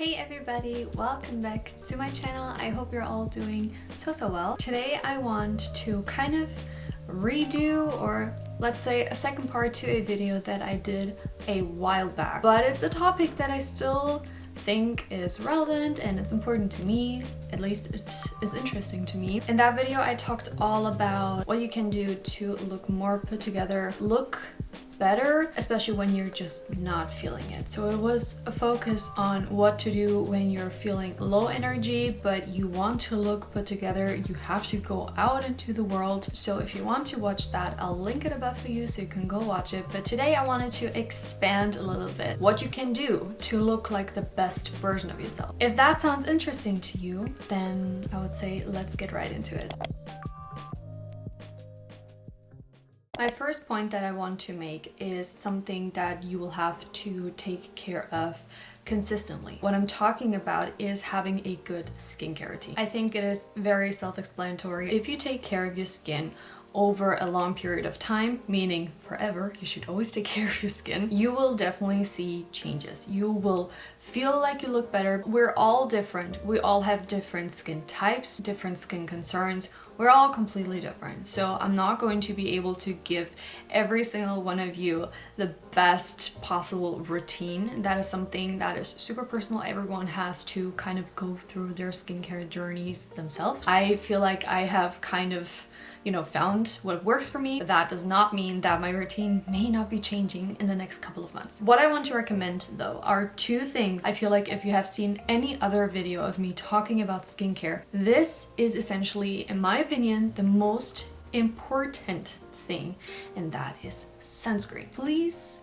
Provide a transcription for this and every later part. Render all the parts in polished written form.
Hey everybody, welcome back to my channel. I hope you're all doing so well. Today I want to kind of redo, or let's say a second part to a video that I did a while back. But it's a topic that I still think is relevant and it's important to me. At least it is interesting to me. In that video I talked all about what you can do to look more put together, look better, especially when you're just not feeling it. So it was a focus on what to do when you're feeling low energy but you want to look put together. You have to go out into the world. So if you want to watch that, I'll link it above for you so you can go watch it. But today I wanted to expand a little bit what you can do to look like the best version of yourself. If that sounds interesting to you, then I would say let's get right into it. My first point that I want to make is something that you will have to take care of consistently. What I'm talking about is having a good skincare routine. I think it is very self-explanatory. If you take care of your skin over a long period of time, meaning forever, you should always take care of your skin, you will definitely see changes. You will feel like you look better. We're all different. We all have different skin types, different skin concerns. We're all completely different. So I'm not going to be able to give every single one of you the best possible routine. That is something that is super personal. Everyone has to kind of go through their skincare journeys themselves. I feel like I have kind of found what works for me. That does not mean that my routine may not be changing in the next couple of months. What I want to recommend though are two things. I feel like if you have seen any other video of me talking about skincare, this is essentially, in my opinion, the most important thing, and that is sunscreen. Please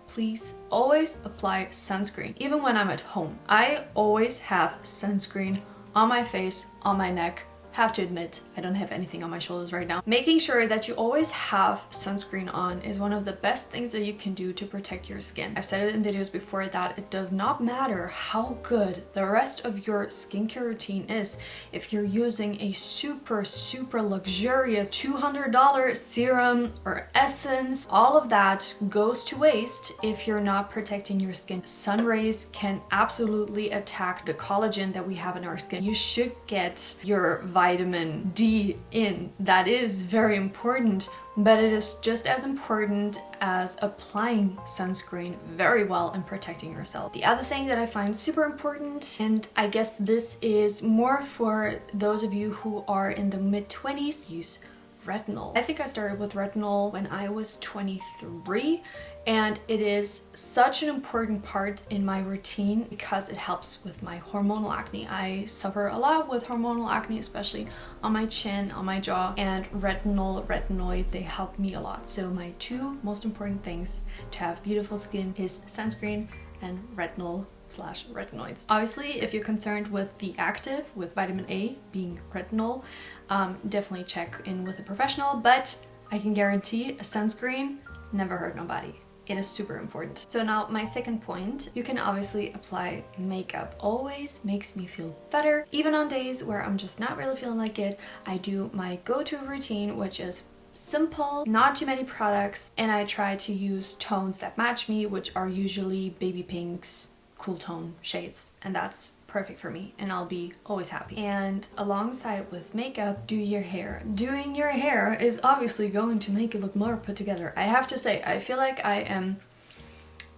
always apply sunscreen. Even when I'm at home, I always have sunscreen on my face, on my neck. Have to admit, I don't have anything on my shoulders right now. Making sure that you always have sunscreen on is one of the best things that you can do to protect your skin. I've said it in videos before that it does not matter how good the rest of your skincare routine is. If you're using a super luxurious $200 serum or essence, all of that goes to waste if you're not protecting your skin. Sun rays can absolutely attack the collagen that we have in our skin. You should get your vitamin D in. That is very important, but it is just as important as applying sunscreen very well and protecting yourself. The other thing that I find super important, and I guess this is more for those of you who are in the mid-20s, use retinol. I think I started with retinol when I was 23, and it is such an important part in my routine because it helps with my hormonal acne. I suffer a lot with hormonal acne, especially on my chin, on my jaw, and retinoids, they help me a lot. So my two most important things to have beautiful skin is sunscreen and retinol/retinoids. Obviously, if you're concerned with the active, with vitamin A being retinol, definitely check in with a professional, but I can guarantee a sunscreen never hurt nobody. It is super important. So now my second point, you can obviously apply makeup. Always makes me feel better. Even on days where I'm just not really feeling like it, I do my go-to routine, which is simple, not too many products, and I try to use tones that match me, which are usually baby pinks, cool tone shades, and that's perfect for me, and I'll be always happy. And alongside with makeup, do your hair. Doing your hair is obviously going to make it look more put together. I have to say, I feel like I am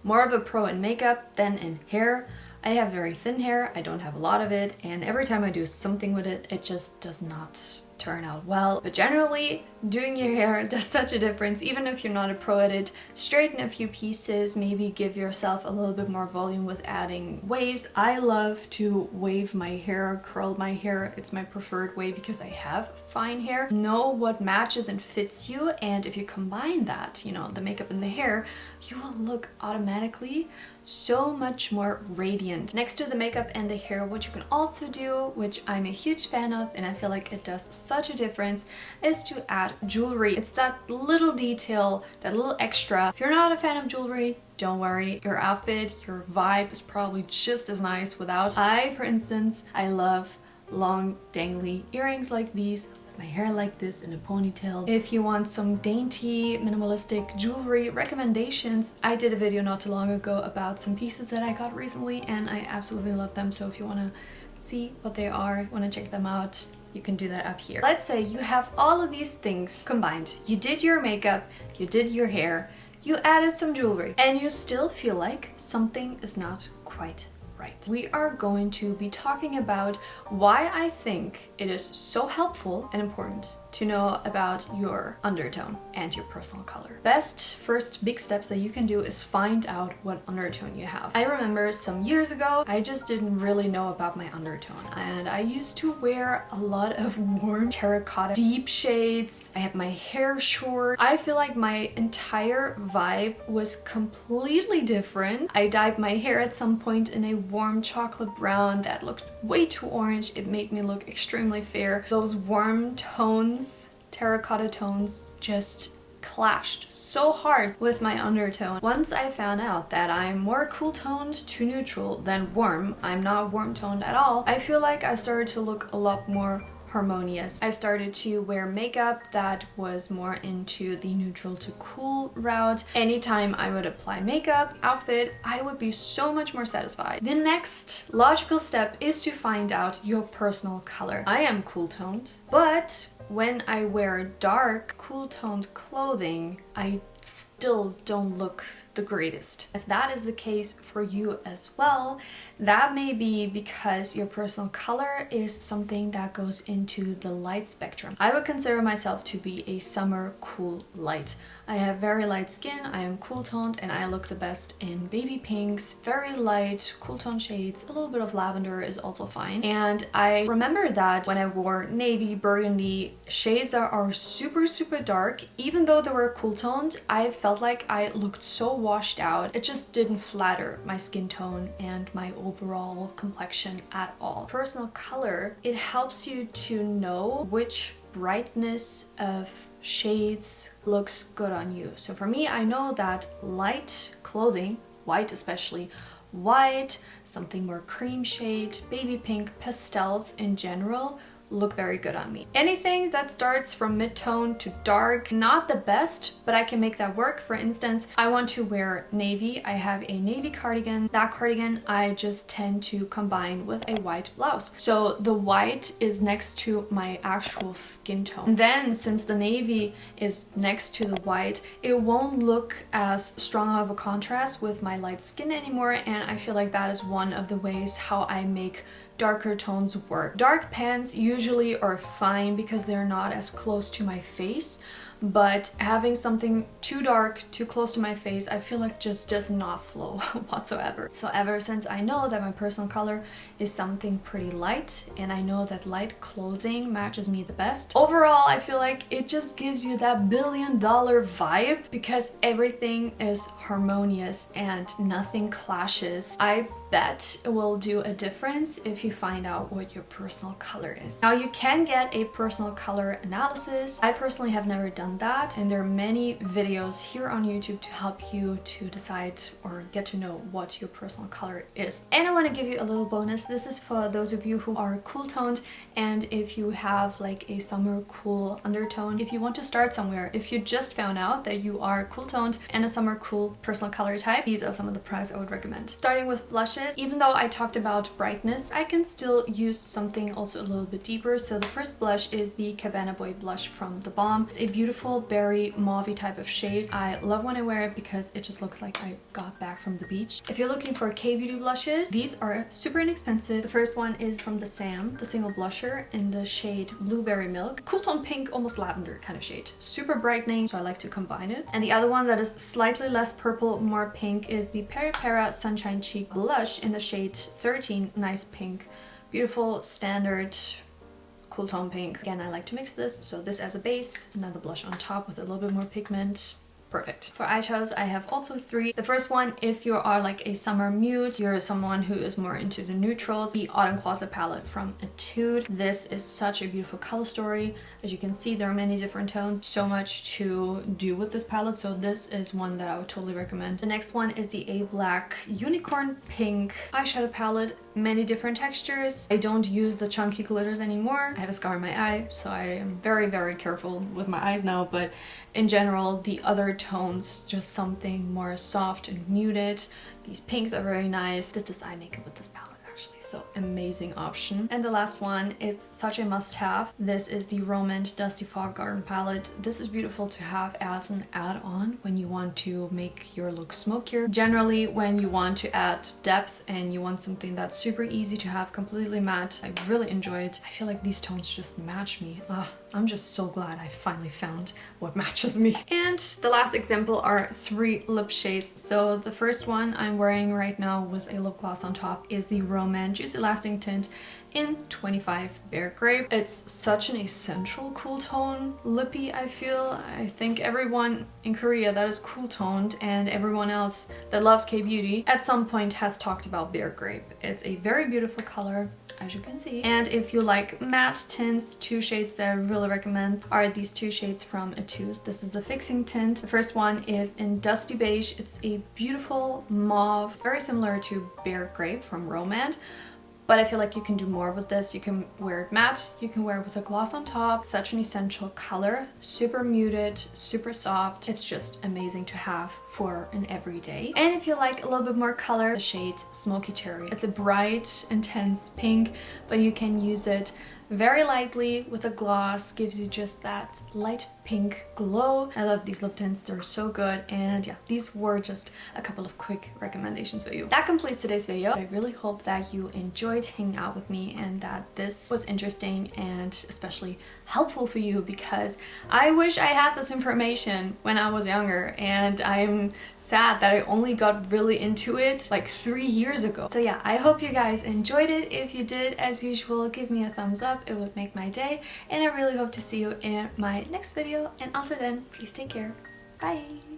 more of a pro in makeup than in hair. I have very thin hair, I don't have a lot of it, and every time I do something with it, it just does not turn out well. But generally, doing your hair does such a difference. Even if you're not a pro at it, straighten a few pieces, maybe give yourself a little bit more volume with adding waves. I love to wave my hair, curl my hair. It's my preferred way because I have fine hair. Know what matches and fits you, and if you combine that, the makeup and the hair, you will look automatically so much more radiant. Next to the makeup and the hair, what you can also do, which I'm a huge fan of and I feel like it does such a difference, is to add jewelry. It's that little detail, that little extra. If you're not a fan of jewelry, don't worry, your outfit, your vibe is probably just as nice without. For instance, I love long dangly earrings like these my hair like this in a ponytail. If you want some dainty, minimalistic jewelry recommendations, I did a video not too long ago about some pieces that I got recently and I absolutely love them. So if you want to see what they are, want to check them out, you can do that up here. Let's say you have all of these things combined. You did your makeup, you did your hair, you added some jewelry, and you still feel like something is not quite right. We are going to be talking about why I think it is so helpful and important to know about your undertone and your personal color. Best first big steps that you can do is find out what undertone you have. I remember some years ago, I just didn't really know about my undertone and I used to wear a lot of warm terracotta deep shades. I had my hair short. I feel like my entire vibe was completely different. I dyed my hair at some point in a warm chocolate brown that looked way too orange. It made me look extremely fair. Those warm tones, terracotta tones, just clashed so hard with my undertone. Once I found out that I'm more cool toned to neutral than warm, I'm not warm toned at all, I feel like I started to look a lot more harmonious. I started to wear makeup that was more into the neutral to cool route. Anytime I would apply makeup, outfit, I would be so much more satisfied. The next logical step is to find out your personal color. I am cool toned, but when I wear dark, cool toned clothing, I still don't look the greatest. If that is the case for you as well, that may be because your personal color is something that goes into the light spectrum. I would consider myself to be a summer cool light. I have very light skin, I am cool toned, and I look the best in baby pinks, very light cool tone shades. A little bit of lavender is also fine. And I remember that when I wore navy, burgundy, shades that are super dark, even though they were cool toned, I felt like I looked so washed out. It just didn't flatter my skin tone and my overall complexion at all. Personal color, it helps you to know which brightness of shades looks good on you. So for me, I know that light clothing, white especially, white, something more cream shade, baby pink, pastels in general look very good on me. Anything that starts from mid-tone to dark, not the best, but I can make that work. For instance, I want to wear navy. I have a navy cardigan. That cardigan I just tend to combine with a white blouse. So the white is next to my actual skin tone. And then since the navy is next to the white, it won't look as strong of a contrast with my light skin anymore. And I feel like that is one of the ways how I make darker tones work. Dark pants usually are fine because they're not as close to my face, but having something too dark, too close to my face, I feel like just does not flow whatsoever. So ever since I know that my personal color is something pretty light and I know that light clothing matches me the best, overall I feel like it just gives you that $1 billion vibe because everything is harmonious and nothing clashes. I bet it will do a difference if you find out what your personal color is. Now you can get a personal color analysis. I personally have never done that, and there are many videos here on YouTube to help you to decide or get to know what your personal color is. And I want to give you a little bonus. This is for those of you who are cool toned, and if you have like a summer cool undertone, if you want to start somewhere, if you just found out that you are cool toned and a summer cool personal color type, these are some of the products I would recommend. Starting with blushes, even though I talked about brightness, I can still use something also a little bit deeper. So the first blush is the Cabana Boy Blush from The Balm. It's a beautiful berry mauve type of shade. I love when I wear it because it just looks like I got back from the beach. If you're looking for K-beauty blushes, these are super inexpensive. The first one is from the Sam, the single blusher in the shade Blueberry Milk. Cool tone pink, almost lavender kind of shade. Super brightening, so I like to combine it. And the other one that is slightly less purple, more pink is the Peri Pera Sunshine Cheek Blush in the shade 13, nice pink. Beautiful, standard, cool tone pink. Again, I like to mix this, so this as a base, another blush on top with a little bit more pigment. perfect. For eyeshadows, I have also 3. The first one, if you are like a summer mute, you're someone who is more into the neutrals, the Autumn Closet palette from Etude. This is such a beautiful color story. As you can see, there are many different tones, so much to do with this palette, so this is one that I would totally recommend. The next one is the A Black Unicorn Pink eyeshadow palette. Many different textures. I don't use the chunky glitters anymore. I have a scar in my eye, so I am very, very careful with my eyes now, but in general, the other tones, just something more soft and muted. These pinks are very nice. Did this eye makeup with this palette actually, so amazing option. And the last one, it's such a must-have. This is the Romand Dusty Fog Garden palette. This is beautiful to have as an add-on when you want to make your look smokier. Generally, when you want to add depth and you want something that's super easy to have completely matte, I really enjoy it. I feel like these tones just match me. I'm just so glad I finally found what matches me. And the last example are 3 lip shades. So the first one I'm wearing right now with a lip gloss on top is the Romand Juicy Lasting Tint in 25 Bare Grape. It's such an essential cool tone lippy, I feel. I think everyone in Korea that is cool toned and everyone else that loves K-beauty at some point has talked about Bare Grape. It's a very beautiful color, as you can see. And if you like matte tints, 2 shades that I really recommend are these 2 shades from Etude. This is the Fixing Tint. The first one is in Dusty Beige. It's a beautiful mauve. It's very similar to Bare Grape from Romand, but I feel like you can do more with this. You can wear it matte, you can wear it with a gloss on top. Such an essential color, super muted, super soft. It's just amazing to have for an everyday. And if you like a little bit more color, the shade Smoky Cherry. It's a bright, intense pink, but you can use it very lightly with a gloss, gives you just that light pink glow. I love these lip tints, they're so good. And yeah, these were just a couple of quick recommendations for you. That completes today's video. I really hope that you enjoyed hanging out with me and that this was interesting and especially helpful for you, because I wish I had this information when I was younger, and I'm sad that I only got really into it like 3 years ago. So yeah, I hope you guys enjoyed it. If you did, as usual, give me a thumbs up. It would make my day, and I really hope to see you in my next video. And until then, please take care. Bye!